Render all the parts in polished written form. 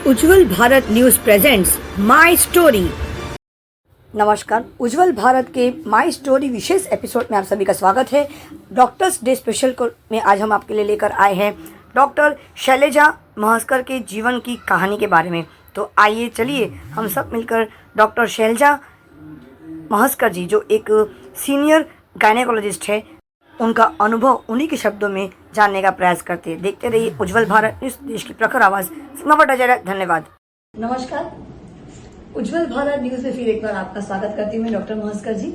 Ujjwal Bharat news presents my story. नमस्कार, उज्जवल भारत के my story wishes episode में आप सभी का स्वागत है। डॉक्टर्स डे स्पेशल में आज हम आपके लिए लेकर आए हैं डॉक्टर शैलजा महस्कर के जीवन की कहानी के बारे में। तो आइए चलिए हम सब मिलकर डॉक्टर शैलजा महस्कर जी, जो एक सीनियर गायनेकोलॉजिस्ट है, उनका अनुभव उन्हीं के शब्दों में जानने का प्रयास करते हैं। देखते रहिए उज्जवल भारत न्यूज़, देश की प्रखर आवाज। धन्यवाद। नमस्कार, उज्जवल भारत न्यूज़ में फिर एक बार आपका स्वागत करती हूँ मैं डॉक्टर महस्कर जी।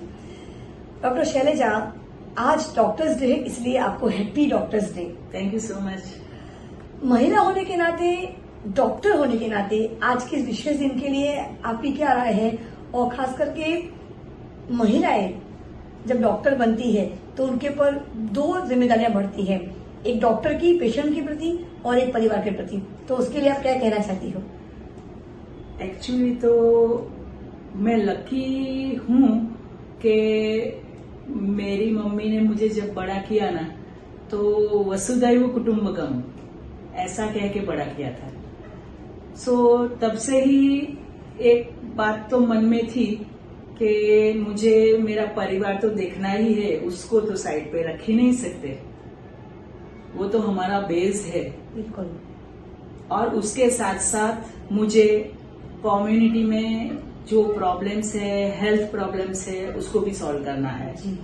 डॉक्टर शैलजा, आज डॉक्टर्स डे है, इसलिए आपको happy doctors day. Thank you so much. महिला होने के नाते, डॉक्टर होने के नाते आज के इस विशेष दिन के लिए आपकी क्या राय है? और खास करके महिलाएं जब डॉक्टर बनती है तो उनके ऊपर दो जिम्मेदारियां बढ़ती हैं, एक डॉक्टर की पेशेंट के प्रति और एक परिवार के प्रति। तो उसके लिए आप क्या कहना चाहती हो? एक्चुअली तो मैं लकी हूँ कि मेरी मम्मी ने मुझे जब बड़ा किया ना, तो वसुधैव कुटुंबकम ऐसा कह के बड़ा किया था। सो तब से ही एक बात तो मन में थी कि मुझे मेरा परिवार तो देखना ही है, उसको तो साइड पे रख ही नहीं सकते, वो तो हमारा बेस है। बिल्कुल। और उसके साथ साथ मुझे कम्युनिटी में जो प्रॉब्लम्स है, हेल्थ प्रॉब्लम्स है, उसको भी सॉल्व करना है जी।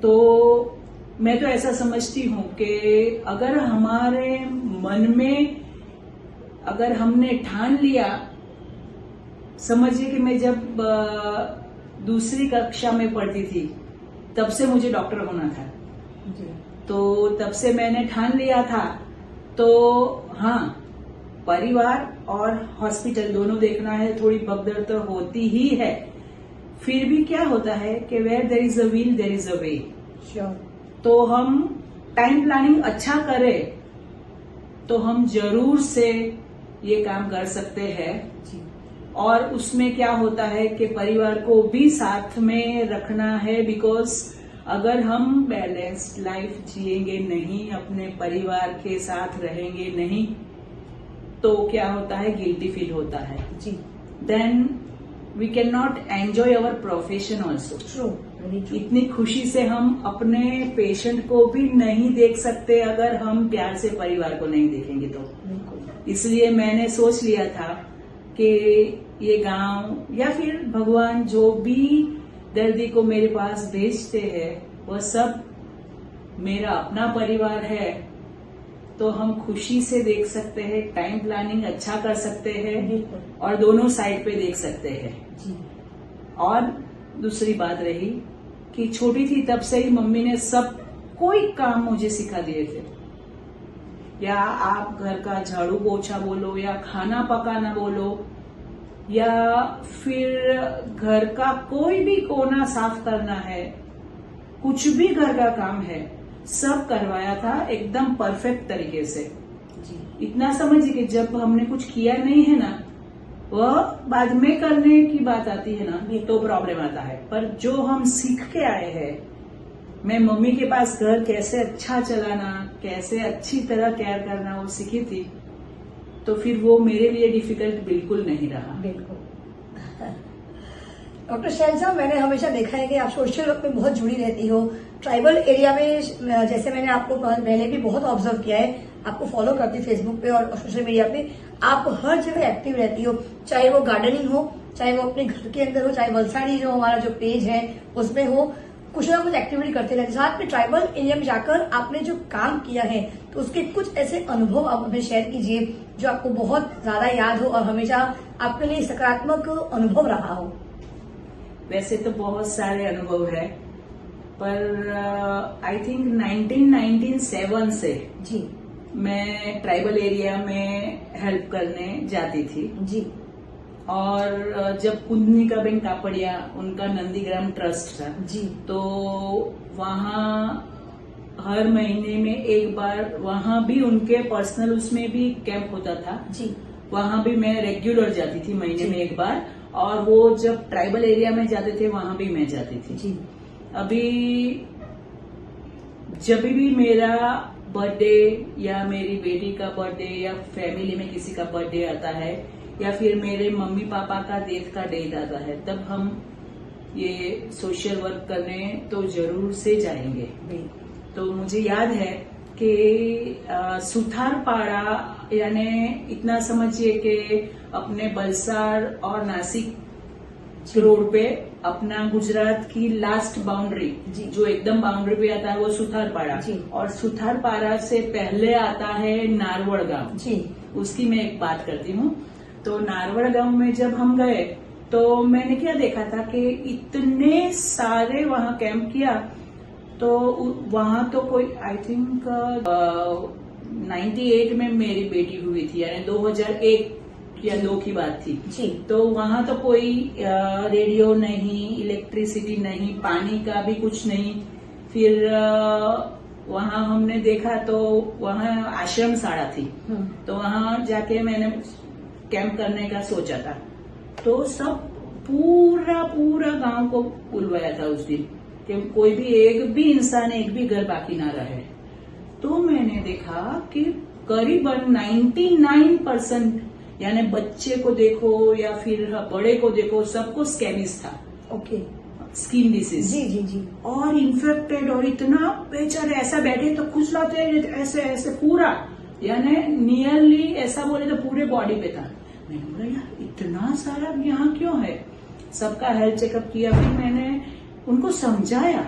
तो मैं तो ऐसा समझती हूँ कि अगर हमारे मन में, अगर हमने ठान लिया, समझिए कि मैं जब दूसरी कक्षा में पढ़ती थी तब से मुझे डॉक्टर होना था जी। तो तब से मैंने ठान लिया था। तो हाँ, परिवार और हॉस्पिटल दोनों देखना है, थोड़ी भगदड़ तो होती ही है। फिर भी क्या होता है कि where there is a will there is a way. Sure. तो हम टाइम प्लानिंग अच्छा करें तो हम जरूर से ये काम कर सकते हैं जी। और उसमें क्या होता है कि परिवार को भी साथ में रखना है, बिकॉज अगर हम बैलेंस्ड लाइफ जिएंगे नहीं, अपने परिवार के साथ रहेंगे नहीं, तो क्या होता है, गिल्टी फील होता है जी। Then we can not enjoy our profession also. True. इतनी खुशी से हम अपने पेशेंट को भी नहीं देख सकते अगर हम प्यार से परिवार को नहीं देखेंगे तो। बिल्कुल। इसलिए मैंने सोच लिया था कि ये गांव या फिर भगवान जो भी दर्दी को मेरे पास भेजते हैं, वह सब मेरा अपना परिवार है, तो हम खुशी से देख सकते हैं, टाइम प्लानिंग अच्छा कर सकते हैं और दोनों साइड पे देख सकते हैं जी। और दूसरी बात रही कि छोटी थी तब से ही मम्मी ने सब कोई काम मुझे सिखा दिए थे, या आप घर का झाड़ू पोछा बोलो, या खाना पकाना बोलो, या फिर घर का कोई भी कोना साफ करना है, कुछ भी घर का काम है, सब करवाया था एकदम परफेक्ट तरीके से जी। इतना समझिए कि जब हमने कुछ किया नहीं है ना, वह बाद में करने की बात आती है ना, तो प्रॉब्लम आता है। पर जो हम सीख के आए हैं, मैं मम्मी के पास घर कैसे अच्छा चलाना, कैसे अच्छी तरह केयर करना, वो सीखी थी, तो फिर वो मेरे लिए डिफिकल्ट बिल्कुल नहीं रहा। बिल्कुल। डॉक्टर शैलजा, मैंने हमेशा देखा है कि आप सोशल वर्क में बहुत जुड़ी रहती हो। ट्राइबल एरिया में, जैसे मैंने आपको पहले भी बहुत ऑब्जर्व किया है, आपको फॉलो करती फेसबुक पे और सोशल मीडिया पे, आप हर जगह एक्टिव रहती हो, चाहे वो गार्डनिंग हो, चाहे वो अपने घर के अंदर हो, चाहे वलसाड़ी जो हमारा जो पेज है उसमें हो, कुछ ना कुछ एक्टिविटी करते रहते। साथ में ट्राइबल एरिया में जाकर आपने जो काम किया है, तो उसके कुछ ऐसे अनुभव आप हमें शेयर कीजिए जो आपको बहुत ज्यादा याद हो और हमेशा आपके लिए सकारात्मक अनुभव रहा हो। वैसे तो बहुत सारे अनुभव है, पर आई थिंक 1997 से जी मैं ट्राइबल एरिया में हेल्प करने जाती थी जी। और जब कुंदनी का बेन कापड़िया, उनका नंदीग्राम ट्रस्ट था जी, तो वहाँ हर महीने में एक बार वहाँ भी उनके पर्सनल उसमें भी कैंप होता था जी। वहाँ भी मैं रेगुलर जाती थी, महीने में एक बार। और वो जब ट्राइबल एरिया में जाते थे वहाँ भी मैं जाती थी जी। अभी जब भी मेरा बर्थडे या मेरी बेटी का बर्थडे या फैमिली में किसी का बर्थडे आता है या फिर मेरे मम्मी पापा का डेथ का डेट आता है, तब हम ये सोशल वर्क करने तो जरूर से जाएंगे। तो मुझे याद है कि सुथारपाड़ा, यानी इतना समझिए कि अपने बलसाड़ और नासिक रोड पे अपना गुजरात की लास्ट बाउंड्री, जो एकदम बाउंड्री पे आता है वो सुथारपाड़ा, और सुथारपाड़ा से पहले आता है नारवड़ गांव। उसकी मैं एक बात करती हूँ। तो नारवड़ गांव में जब हम गए तो मैंने क्या देखा था कि इतने सारे वहां कैंप किया। तो वहां तो कोई आई थिंक 98 में मेरी बेटी हुई थी, यानी 2001 या 2 की बात थी जी। तो वहां तो कोई रेडियो नहीं, इलेक्ट्रिसिटी नहीं, पानी का भी कुछ नहीं। फिर वहां हमने देखा तो वहां आश्रम शाला थी, तो वहां जाके मैंने कैंप करने का सोचा था। तो सब पूरा गांव को बुलवाया था उस दिन कि कोई भी एक भी इंसान, एक भी घर बाकी ना रहे। तो मैंने देखा कि करीबन 99%, यानी बच्चे को देखो या फिर बड़े को देखो, सबको स्कैबिस था। ओके, स्किन डिसीज जी। और इन्फेक्टेड, और इतना बेचारे ऐसा बैठे तो खुजलाते ऐसे ऐसे पूरा, यानी नियरली ऐसा बोले तो पूरे बॉडी पे था। मैंने बोला यार इतना सारा यहाँ क्यों है। सबका हेल्थ चेकअप किया, फिर मैंने उनको समझाया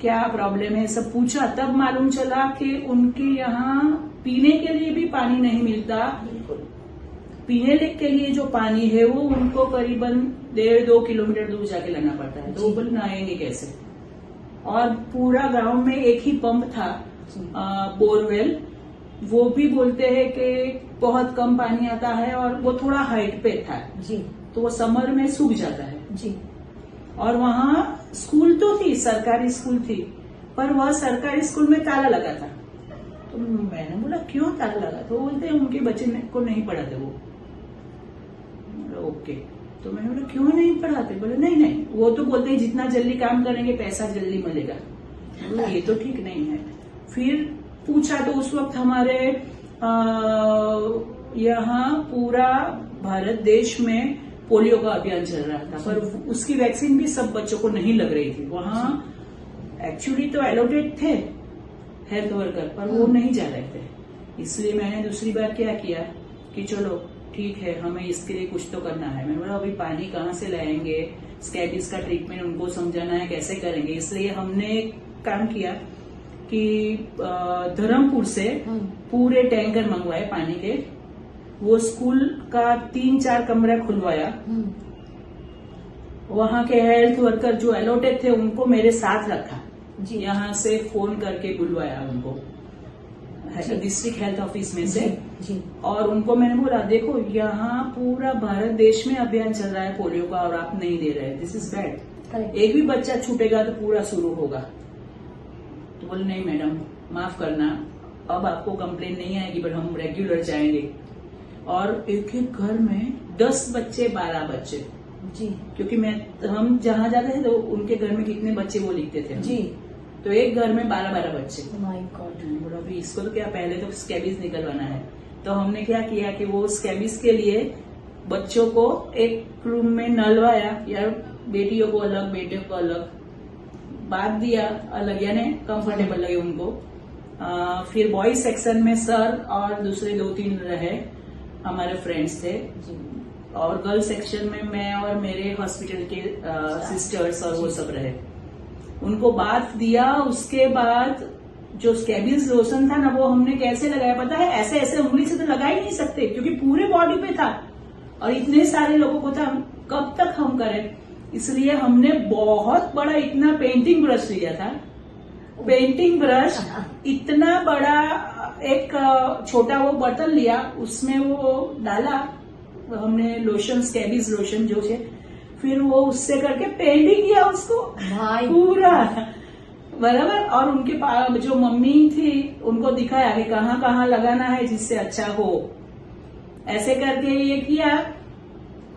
क्या प्रॉब्लम है, सब पूछा। तब मालूम चला कि उनके यहाँ पीने के लिए भी पानी नहीं मिलता। पीने के लिए जो पानी है वो उनको करीबन 1.5-2 किलोमीटर दूर जाके लाना पड़ता है। तो वो नहाएंगे कैसे। और पूरा गांव में एक ही पंप था, बोरवेल। वो भी बोलते हैं कि बहुत कम पानी आता है और वो थोड़ा हाइट पे था जी, तो वो समर में सूख जाता है जी। और वहाँ स्कूल तो थी, सरकारी स्कूल थी, पर वह सरकारी स्कूल में ताला लगा था। तो मैंने बोला क्यों ताला लगा, तो बोलते हैं उनके बच्चे को नहीं पढ़ाते वो। ओके, तो मैंने बोला क्यों नहीं पढ़ाते, बोले नहीं वो तो बोलते हैं जितना जल्दी काम करेंगे पैसा जल्दी मिलेगा। ये तो ठीक नहीं है। फिर पूछा तो उस वक्त हमारे यहाँ पूरा भारत देश में पोलियो का अभियान चल रहा था, पर उसकी वैक्सीन भी सब बच्चों को नहीं लग रही थी। वहाँ एक्चुअली तो एलोटेड थे हेल्थ वर्कर, पर वो नहीं जा रहे थे। इसलिए मैंने दूसरी बार क्या किया कि चलो ठीक है, हमें इसके लिए कुछ तो करना है। मैंने बोला अभी पानी कहाँ से लाएंगे, स्कैबिस का ट्रीटमेंट उनको समझाना है कैसे करेंगे। इसलिए हमने एक काम किया कि धर्मपुर से पूरे टैंकर मंगवाए पानी के। वो स्कूल का 3-4 कमरा खुलवाया। वहां के हेल्थ वर्कर जो एलोटेड थे उनको मेरे साथ रखा, यहाँ से फोन करके बुलवाया उनको डिस्ट्रिक्ट हेल्थ ऑफिस में से जी। और उनको मैंने बोला देखो यहाँ पूरा भारत देश में अभियान चल रहा है पोलियो का और आप नहीं दे रहे, दिस इज बैड। एक भी बच्चा छूटेगा तो पूरा शुरू होगा। तो बोले नहीं मैडम माफ करना, अब आपको कंप्लेन नहीं आएगी, बट हम रेगुलर जाएंगे। और एक एक घर में 10 बच्चे 12 बच्चे जी, क्योंकि हम जहाँ जाते थे तो उनके घर में कितने बच्चे वो लिखते थे जी। तो एक घर में 12-12 बच्चे। My God. बोला अभी इसको तो क्या, पहले तो स्कैबिस निकलवाना है। तो हमने क्या किया कि वो स्कैबिस के लिए बच्चों को एक रूम में नलवाया, या बेटियों को अलग बेटियों को अलग, बात दिया अलग, यानी कंफर्टेबल लगे उनको। फिर बॉयज सेक्शन में सर और दूसरे 2-3 रहे हमारे फ्रेंड्स थे, और गर्ल्स सेक्शन में मैं और मेरे हॉस्पिटल के सिस्टर्स और वो सब रहे। उनको बात दिया। उसके बाद जो स्कैबिस लोशन था ना वो हमने कैसे लगाया पता है, ऐसे ऐसे उंगली से तो लगा ही नहीं सकते क्योंकि पूरे बॉडी पे था और इतने सारे लोगों को था, कब तक हम करें। इसलिए हमने बहुत बड़ा इतना पेंटिंग ब्रश लिया था। पेंटिंग ब्रश इतना बड़ा, एक छोटा वो बर्तन लिया, उसमें वो डाला हमने लोशन, स्कैबिस लोशन जो है, फिर वो उससे करके पेंटिंग किया उसको पूरा बराबर। और उनके पास जो मम्मी थी उनको दिखाया कि कहाँ कहाँ लगाना है जिससे अच्छा हो, ऐसे करके ये किया।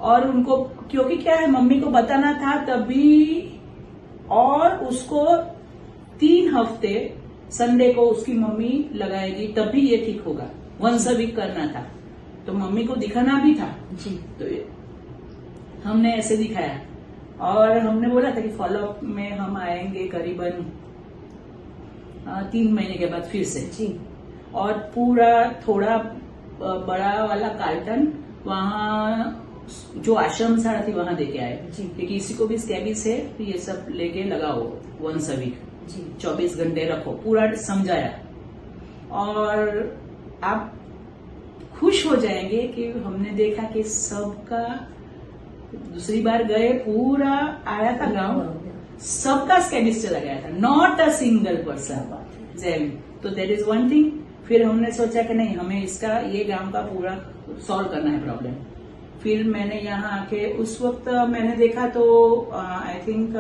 और उनको क्योंकि क्या है मम्मी को बताना था तभी, और उसको 3 हफ्ते संडे को उसकी मम्मी लगाएगी तभी ये ठीक होगा। वंस अ वीक करना था, तो मम्मी को दिखाना भी था जी। तो हमने ऐसे दिखाया और हमने बोला था कि फॉलोअप में हम आएंगे करीबन 3 महीने के बाद फिर से जी। और पूरा थोड़ा बड़ा वाला कार्टन वहाँ जो आश्रम सारा थी वहां देके आए जी। कि किसी को भी स्कैबिस है तो ये सब लेके लगाओ वंस अ वीक जी। 24 घंटे रखो, पूरा समझाया। और आप खुश हो जाएंगे कि हमने देखा कि सबका दूसरी बार गए पूरा आया था गांव, सबका स्कैबिस चला गया था, not a single person Jain. तो दैट इज वन थिंग। फिर हमने सोचा कि नहीं, हमें इसका ये गांव का पूरा सॉल्व करना है प्रॉब्लम। फिर मैंने यहाँ आके उस वक्त मैंने देखा तो आई थिंक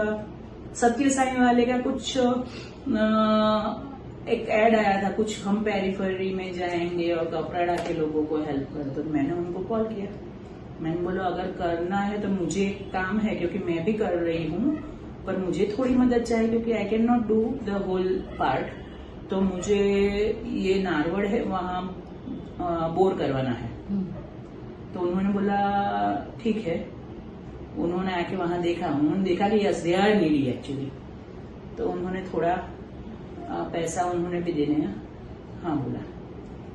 सत्य साई वाले का कुछ एक एड आया था, कुछ हम पेरिफेरी में जाएंगे और कपड़ा के लोगों को हेल्प कर। तो मैंने उनको कॉल किया, मैंने बोला अगर करना है तो मुझे एक काम है, क्योंकि मैं भी कर रही हूँ पर मुझे थोड़ी मदद चाहिए क्योंकि I can not do the whole part. तो मुझे ये नारवड़ है वहाँ बोर करवाना है। तो उन्होंने बोला ठीक है। उन्होंने आके वहां देखा, उन्होंने देखा कि yes they are needy actually. तो उन्होंने थोड़ा पैसा उन्होंने भी देने हाँ बोला।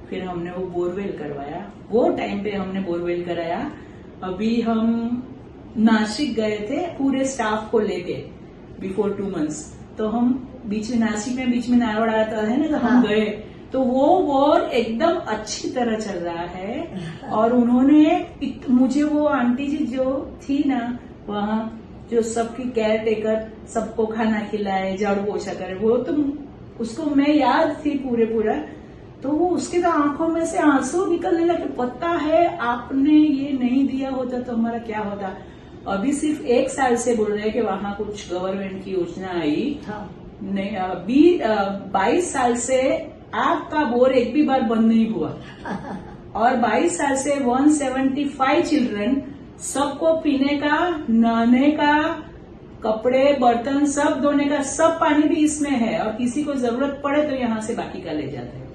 फिर हमने वो बोरवेल करवाया, वो टाइम पे हमने बोरवेल कराया। अभी हम नासिक गए थे पूरे स्टाफ को लेके बिफोर 2 मंथ्स। तो हम बीच में नासिक में बीच में नारवड़ आता है ना, तो हम गए तो वो बोर एकदम अच्छी तरह चल रहा है। और उन्होंने मुझे वो आंटी जी जो थी ना वहाँ, जो सबकी केयर टेकर, सबको खाना खिलाए, झाड़ू पोछा करे, वो तो उसको मैं याद थी पूरा। तो वो उसके तो आंखों में से आंसू निकलने लगे, पता है आपने ये नहीं दिया होता तो हमारा क्या होता। अभी सिर्फ 1 साल से बोल रहे हैं कि वहाँ कुछ गवर्नमेंट की योजना आई। नहीं, अभी 22 साल से आपका बोर एक भी बार बंद नहीं हुआ। और 22 साल से 175 चिल्ड्रन, सबको पीने का, नहाने का, कपड़े बर्तन सब धोने का, सब पानी भी इसमें है। और किसी को जरूरत पड़े तो यहाँ से बाकी का ले जाते हैं।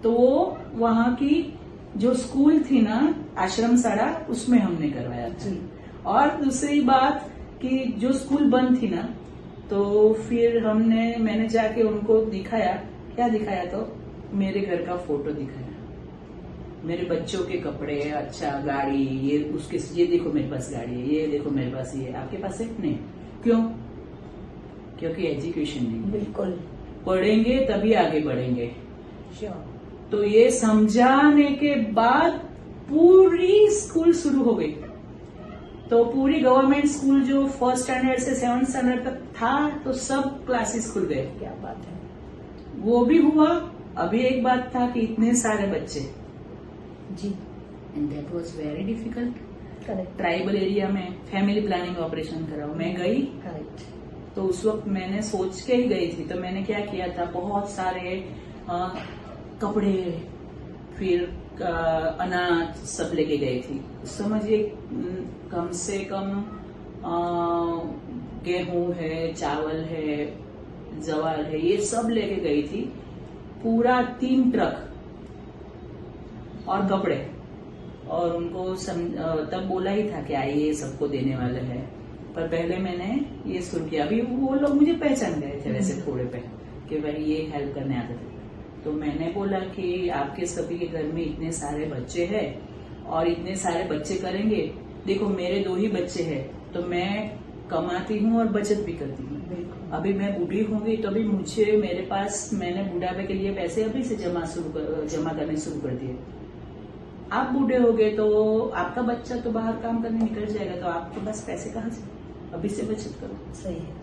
तो वो वहाँ की जो स्कूल थी ना आश्रम साड़ा, उसमें हमने करवाया था। और दूसरी बात कि जो स्कूल बंद थी ना, तो फिर मैंने जाके उनको दिखाया। क्या दिखाया? तो मेरे घर का फोटो दिखाया, मेरे बच्चों के कपड़े, अच्छा गाड़ी, ये देखो मेरे पास गाड़ी है, ये देखो मेरे पास ये, आपके पास है नहीं? क्यों? क्योंकि एजुकेशन नहीं। बिल्कुल, पढ़ेंगे तभी आगे बढ़ेंगे। श्योर। तो ये समझाने के बाद पूरी स्कूल शुरू हो गई। तो पूरी गवर्नमेंट स्कूल जो 1st स्टैंडर्ड से 7th स्टैंडर्ड तक था, तो सब क्लासेस खुल गए। क्या बात है। वो भी हुआ। अभी एक बात था कि इतने सारे बच्चे जी, and that was very difficult. Correct. Tribal area में फैमिली प्लानिंग ऑपरेशन कराओ, मैं गई। करेक्ट। तो उस वक्त मैंने सोच के ही गई थी। तो मैंने क्या किया था, बहुत सारे कपड़े, फिर अनाज सब लेके गई थी। समझिए कम से कम गेहूं है, चावल है, जवार है, ये सब लेके गई थी। पूरा 3 ट्रक और कपड़े। और उनको तब बोला ही था कि आइए सबको देने वाले हैं। पर पहले मैंने ये शुरू किया। अभी वो लोग मुझे पहचान गए थे वैसे थोड़े पे कि भाई ये हेल्प करने आते थे। तो मैंने बोला कि आपके सभी के घर में इतने सारे बच्चे हैं और इतने सारे बच्चे करेंगे। देखो मेरे 2 ही बच्चे हैं, तो मैं कमाती हूँ और बचत भी करती हूँ। अभी मैं बूढ़ी होंगी तो अभी मेरे पास, मैंने बुढ़ापे के लिए पैसे अभी से जमा करने शुरू कर दिए। आप बूढ़े हो गए तो आपका बच्चा तो बाहर काम करने निकल जाएगा, तो आपके पास पैसे कहाँ से? अभी से बचत करो। सही है।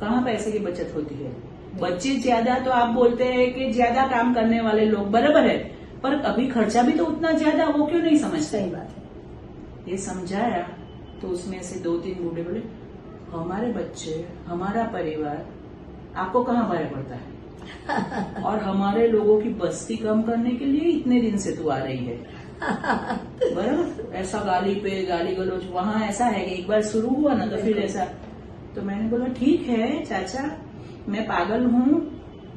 कहाँ पैसे की बचत होती है? बच्चे ज्यादा, तो आप बोलते हैं कि ज्यादा काम करने वाले लोग, बराबर है, पर अभी खर्चा भी तो उतना ज्यादा, वो क्यों नहीं समझते? सही बात है। ये समझाया तो उसमें से 2-3 बूढ़े बोले, हमारे बच्चे, हमारा परिवार आपको कहाँ भारी पड़ता है? और हमारे लोगों की बस्ती कम करने के लिए इतने दिन से तू आ रही है। बराबर, ऐसा गाली गलोच वहाँ ऐसा है कि एक बार शुरू हुआ ना तो फिर ऐसा। तो मैंने बोला ठीक है चाचा, मैं पागल हूँ,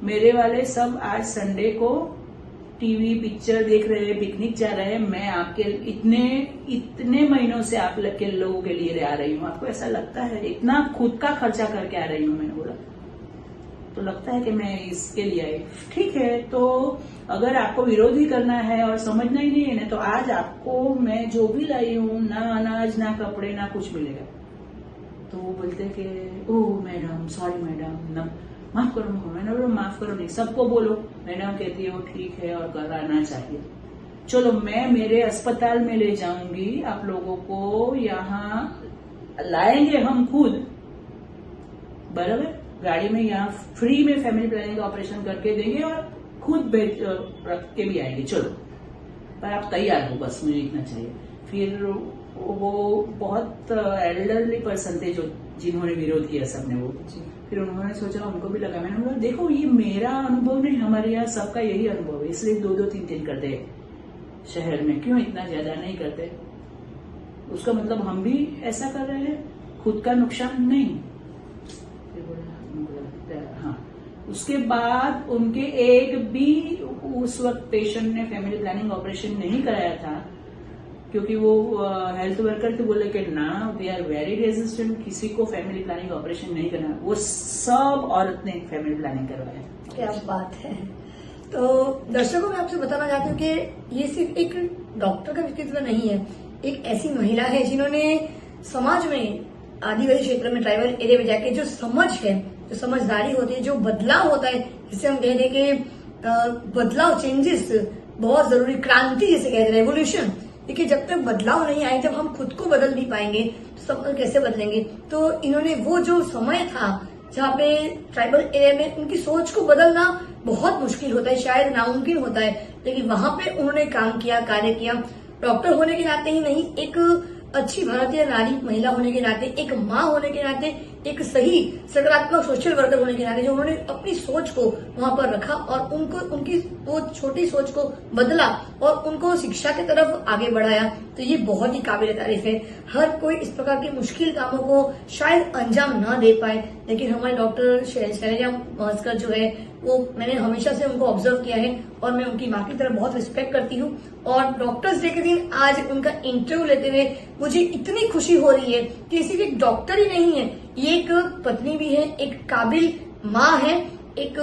मेरे वाले सब आज संडे को टीवी पिक्चर देख रहे हैं, पिकनिक जा रहे हैं, मैं आपके इतने महीनों से आप के लोगों के लिए आ रही हूँ, आपको ऐसा लगता है? इतना खुद का खर्चा करके आ रही हूँ। मैंने बोला तो लगता है कि मैं इसके लिए आई। ठीक है, तो अगर आपको विरोध ही करना है और समझना ही नहीं है ना, तो आज आपको मैं जो भी लाई हूँ, ना अनाज ना कपड़े ना कुछ मिलेगा। तो वो बोलते कि ओह मैडम, सॉरी मैडम, माफ करो हमको। मैंने बोला माफ करो नहीं, सबको बोलो। मैडम कहती है वो ठीक है और कराना चाहिए। चलो मैं मेरे अस्पताल में ले जाऊंगी, आप लोगों को यहाँ लाएंगे हम खुद, बराबर, गाड़ी में यहाँ फ्री में फैमिली प्लानिंग का ऑपरेशन करके देंगे और खुद रख के भी आएंगे। चलो पर आप तैयार हो, बस मुझे इतना चाहिए। फिर वो बहुत एल्डरली पर्सन थे जो जिन्होंने विरोध किया, सबने वो। फिर उन्होंने सोचा, उनको भी लगा। मैंने बोला देखो ये मेरा अनुभव नहीं, हमारे यहाँ सबका यही अनुभव है, इसलिए 2-2, 3-3 करते शहर में, क्यों इतना ज्यादा नहीं करते? उसका मतलब हम भी ऐसा कर रहे हैं, खुद का नुकसान नहीं। हाँ, उसके बाद उनके एक भी उस वक्त पेशेंट ने फैमिली प्लानिंग ऑपरेशन नहीं कराया था, क्योंकि वो हेल्थ वर्कर थे। बोले कि ना, दे आर वेरी रेजिस्टेंट, किसी को फैमिली प्लानिंग ऑपरेशन नहीं करना। वो सब औरत ने फैमिली प्लानिंग करवाया। क्या बात है। तो दर्शकों, मैं आपसे बताना चाहती हूँ कि ये सिर्फ एक डॉक्टर का व्यक्तित्व नहीं है, एक ऐसी महिला है जिन्होंने समाज में, आदिवासी क्षेत्र में, ट्राइबल एरिया में जाके जो समझ है, जो समझदारी होती है, जो बदलाव होता है, जिसे हम कह रहे कि बदलाव, चेंजेस बहुत जरूरी, क्रांति जिसे कहते हैं, रेवोल्यूशन। देखिए, जब तक बदलाव नहीं आए, जब हम खुद को बदल नहीं पाएंगे तो सब कैसे बदलेंगे? तो इन्होंने वो जो समय था जहाँ पे ट्राइबल एरिया में उनकी सोच को बदलना बहुत मुश्किल होता है, शायद नामुमकिन होता है, लेकिन वहां पे उन्होंने काम किया, कार्य किया। डॉक्टर होने के नाते ही नहीं, एक अच्छी भारतीय नारी महिला होने के नाते, एक माँ होने के नाते, एक सही सकारात्मक सोशल वर्कर होने के नाते, जो उन्होंने अपनी सोच को वहां पर रखा और उनको, उनकी वो छोटी सोच को बदला और उनको शिक्षा की तरफ आगे बढ़ाया, तो ये बहुत ही काबिल तारीफ है। हर कोई इस प्रकार के मुश्किल कामों को शायद अंजाम ना दे पाए, लेकिन हमारे डॉक्टर शैलजा महस्कर जो है, वो मैंने हमेशा से उनको ऑब्जर्व किया है और मैं उनकी माँ की तरह बहुत रिस्पेक्ट करती हूँ। और डॉक्टर्स डे के दिन आज उनका इंटरव्यू लेते हुए मुझे इतनी खुशी हो रही है कि सिर्फ एक डॉक्टर ही नहीं है, ये एक पत्नी भी है, एक काबिल माँ है, एक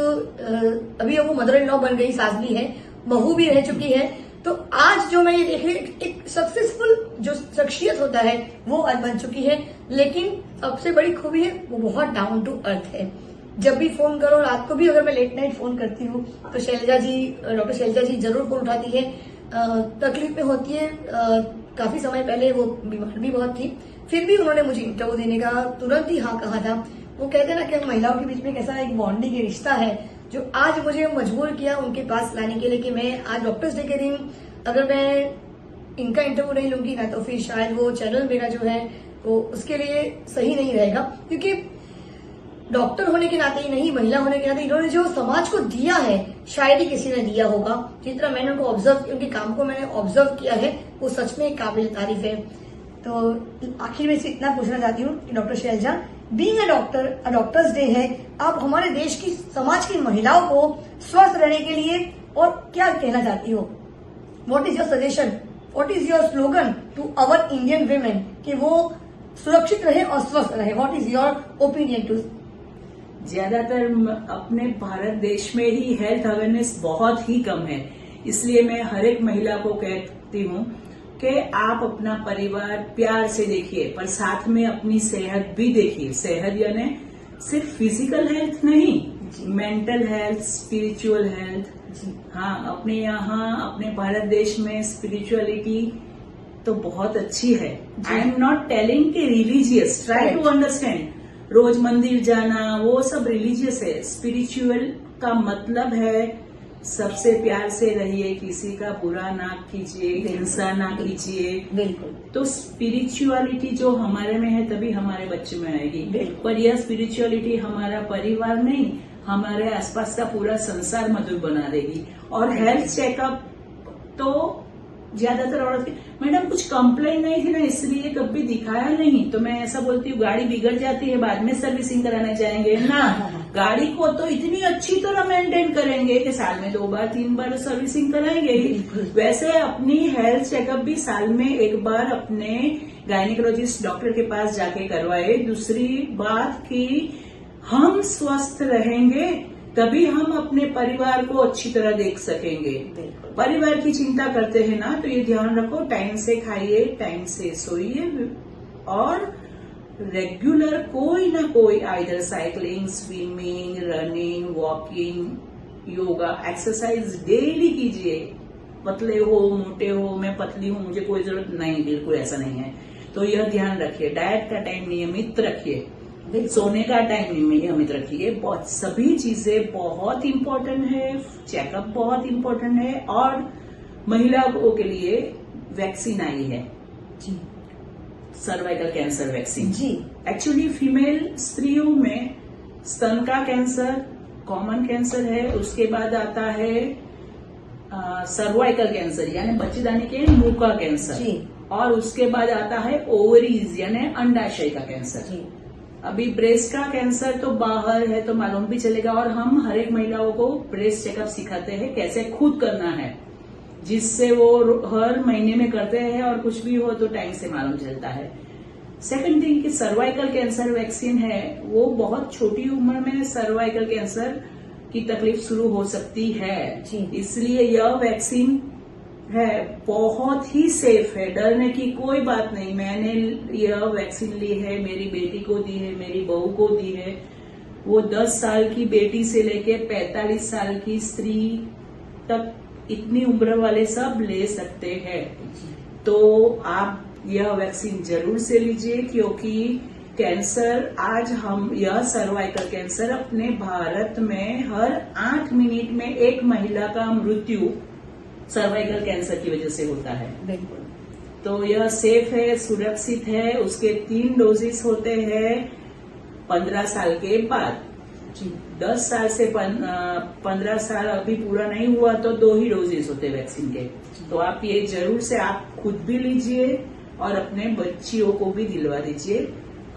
अभी वो मदर इन लॉ बन गई, सास भी है, बहू भी रह चुकी है। तो आज जो मैं ये देख रही हूँ, एक सक्सेसफुल जो शख्सियत होता है वो आज बन चुकी है। लेकिन सबसे बड़ी खूबी है, वो बहुत डाउन टू अर्थ है। जब भी फोन करो, रात को भी अगर मैं लेट नाइट फोन करती हूँ तो शैलजा जी, डॉक्टर शैलजा जी जरूर फोन उठाती है। तकलीफ में होती है, काफी समय पहले वो बीमार भी बहुत थी, फिर भी उन्होंने मुझे इंटरव्यू देने का तुरंत ही हाँ कहा था। वो कहते हैं ना कि महिलाओं के बीच में कैसा एक बॉन्डिंग, रिश्ता है, जो आज मुझे मजबूर किया उनके पास लाने के लिए कि मैं आज डॉक्टर्स डे के दिन अगर मैं इनका इंटरव्यू नहीं लूंगी ना, तो फिर शायद वो चैनल मेरा जो है वो उसके लिए सही नहीं रहेगा। क्योंकि डॉक्टर होने के नाते ही नहीं, महिला होने के नाते इन्होंने जो समाज को दिया है, शायद ही किसी ने दिया होगा। जिस तरह मैंने उनको ऑब्जर्व, उनके काम को मैंने ऑब्जर्व किया है, वो सच में काबिल तारीफ है। तो आखिर में से इतना पूछना चाहती हूँ कि doctor Shailaja, being a doctor, doctors day है, आप हमारे देश की, समाज की महिलाओं को स्वस्थ रहने के लिए और क्या कहना चाहती हो? What is your suggestion, what is your slogan to our Indian women कि वो सुरक्षित रहे और स्वस्थ रहे? What is your opinion to? ज्यादातर अपने भारत देश में ही हेल्थ अवेयरनेस बहुत ही कम है, इसलिए मैं हर एक महिला को कहती हूँ कि आप अपना परिवार प्यार से देखिए, पर साथ में अपनी सेहत भी देखिए। सेहत यानी सिर्फ फिजिकल हेल्थ नहीं, मेंटल हेल्थ, स्पिरिचुअल हेल्थ। हाँ, अपने यहाँ, अपने भारत देश में स्पिरिचुअलिटी तो बहुत अच्छी है। आई एम नॉट टेलिंग कि रिलीजियस, ट्राई टू अंडरस्टैंड। रोज मंदिर जाना वो सब रिलीजियस है। स्पिरिचुअल का मतलब है सबसे प्यार से रहिए, किसी का बुरा ना कीजिए, हिंसा ना कीजिए। बिल्कुल। तो स्पिरिचुअलिटी जो हमारे में है तभी हमारे बच्चे में आएगी। पर यह स्पिरिचुअलिटी हमारा परिवार नहीं, हमारे आसपास का पूरा संसार मधुर बना देगी। और हेल्थ चेकअप तो ज्यादातर औरत मैडम कुछ कंप्लेन नहीं थी ना इसलिए कभी दिखाया नहीं। तो मैं ऐसा बोलती हूँ गाड़ी बिगड़ जाती है बाद में सर्विसिंग कराने जाएंगे ना, गाड़ी को तो इतनी अच्छी तरह मेंटेन करेंगे कि साल में 2 बार 3 बार सर्विसिंग कराएंगे ही। वैसे अपनी हेल्थ चेकअप भी साल में 1 बार अपने गायनिकोलॉजिस्ट डॉक्टर के पास जाके करवाए। दूसरी बात कि हम स्वस्थ रहेंगे तभी हम अपने परिवार को अच्छी तरह देख सकेंगे। परिवार की चिंता करते हैं ना तो ये ध्यान रखो, टाइम से खाइए, टाइम से सोइए और रेगुलर कोई ना कोई either cycling, swimming, running, walking, yoga, exercise daily कीजिए। पतले हो, मोटे हो, मैं पतली हूं मुझे कोई जरूरत नहीं, बिल्कुल ऐसा नहीं है। तो यह ध्यान रखिए, डाइट का टाइम नियमित रखिए, सोने का टाइम नियमित रखिए। बहुत सभी चीजें बहुत इम्पोर्टेंट है, चेकअप बहुत इम्पोर्टेंट है। और महिलाओं के लिए वैक्सीन आई है जी, सर्वाइकल कैंसर वैक्सीन जी। एक्चुअली फीमेल स्त्रियों में स्तन का कैंसर कॉमन कैंसर है, उसके बाद आता है सर्वाइकल कैंसर यानी बच्चेदानी के मुंह का कैंसर जी। और उसके बाद आता है ओवरीज यानी अंडाशय का कैंसर जी। अभी ब्रेस्ट का कैंसर तो बाहर है तो मालूम भी चलेगा, और हम हर एक महिलाओं को ब्रेस्ट चेकअप सिखाते हैं कैसे खुद करना है, जिससे वो हर महीने में करते हैं और कुछ भी हो तो टाइम से मालूम चलता है। सेकंड थिंग कि सर्वाइकल कैंसर वैक्सीन है, वो बहुत छोटी उम्र में सर्वाइकल कैंसर की तकलीफ शुरू हो सकती है, इसलिए यह वैक्सीन है बहुत ही सेफ है, डरने की कोई बात नहीं। मैंने यह वैक्सीन ली है, मेरी बेटी को दी है, मेरी बहू को दी है। वो 10 साल की बेटी से लेके 45 साल की स्त्री तक इतनी उम्र वाले सब ले सकते हैं। तो आप यह वैक्सीन जरूर से लीजिए, क्योंकि कैंसर आज हम यह सर्वाइकल कैंसर अपने भारत में हर 8 मिनट में एक महिला का मृत्यु सर्वाइकल कैंसर की वजह से होता है। बिल्कुल। तो यह सेफ है, सुरक्षित है। उसके 3 डोजेस होते हैं 15 साल के बाद। 10 साल से 15 साल अभी पूरा नहीं हुआ तो 2 ही डोजेस होते वैक्सीन के। तो आप ये जरूर से आप खुद भी लीजिए और अपने बच्चियों को भी दिलवा दीजिए।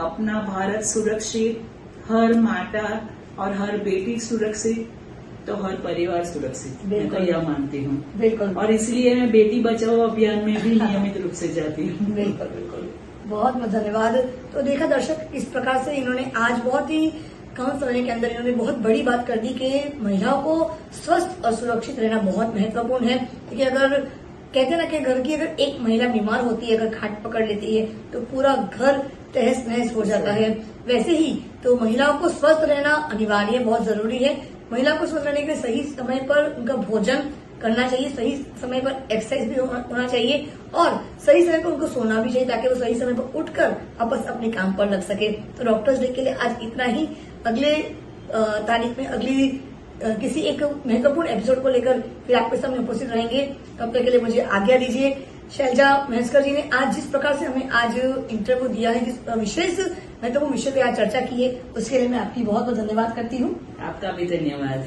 अपना भारत सुरक्षित, हर माता और हर बेटी सुरक्षित तो हर परिवार सुरक्षित, मैं तो यह मानती हूँ। बिल्कुल। और इसलिए मैं बेटी बचाओ अभियान में भी नियमित रूप से जाती हूँ। बिल्कुल बिल्कुल, बहुत बहुत धन्यवाद। तो देखा दर्शक, इस प्रकार से इन्होंने आज बहुत ही कम समय के अंदर इन्होंने बहुत बड़ी बात कर दी कि महिलाओं को स्वस्थ और सुरक्षित रहना बहुत महत्वपूर्ण है। क्योंकि अगर कहते हैं ना कि घर की अगर एक महिला बीमार होती है, अगर खाट पकड़ लेती है तो पूरा घर तहस नहस हो जाता है। वैसे ही तो महिलाओं को स्वस्थ रहना अनिवार्य, बहुत जरूरी है। महिला को स्वस्थ रहने के लिए सही समय पर उनका भोजन करना चाहिए, सही समय पर एक्सरसाइज भी होना चाहिए और सही समय पर उनको सोना भी चाहिए, ताकि वो सही समय पर उठकर वापस अपने काम पर लग सके। तो डॉक्टर्स डे के लिए आज इतना ही। अगले तारीख में अगली किसी एक महत्वपूर्ण एपिसोड को लेकर फिर आपके सामने उपस्थित रहेंगे। तब तक के लिए मुझे आज्ञा दीजिए। शैलजा महस्कर जी ने आज जिस प्रकार से हमें आज इंटरव्यू दिया है, जिस विशेष महत्वपूर्ण विषय पे आज चर्चा की है, उसके लिए मैं आपकी बहुत बहुत धन्यवाद करती हूँ। आपका भी धन्यवाद।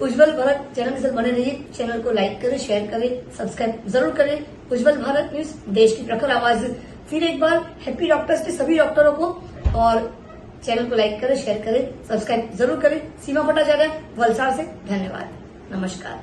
उज्जवल भारत चैनल के साथ बने रहिए। चैनल को लाइक करें, शेयर करें, सब्सक्राइब जरूर करें। उज्जवल भारत न्यूज, देश की प्रखर आवाज। फिर एक बार हैप्पी डॉक्टर्स डे सभी डॉक्टरों को। और चैनल को लाइक करें, शेयर करें, सब्सक्राइब जरूर करें। सीमा भट्टाचार्य, वलसाड़ से धन्यवाद। नमस्कार।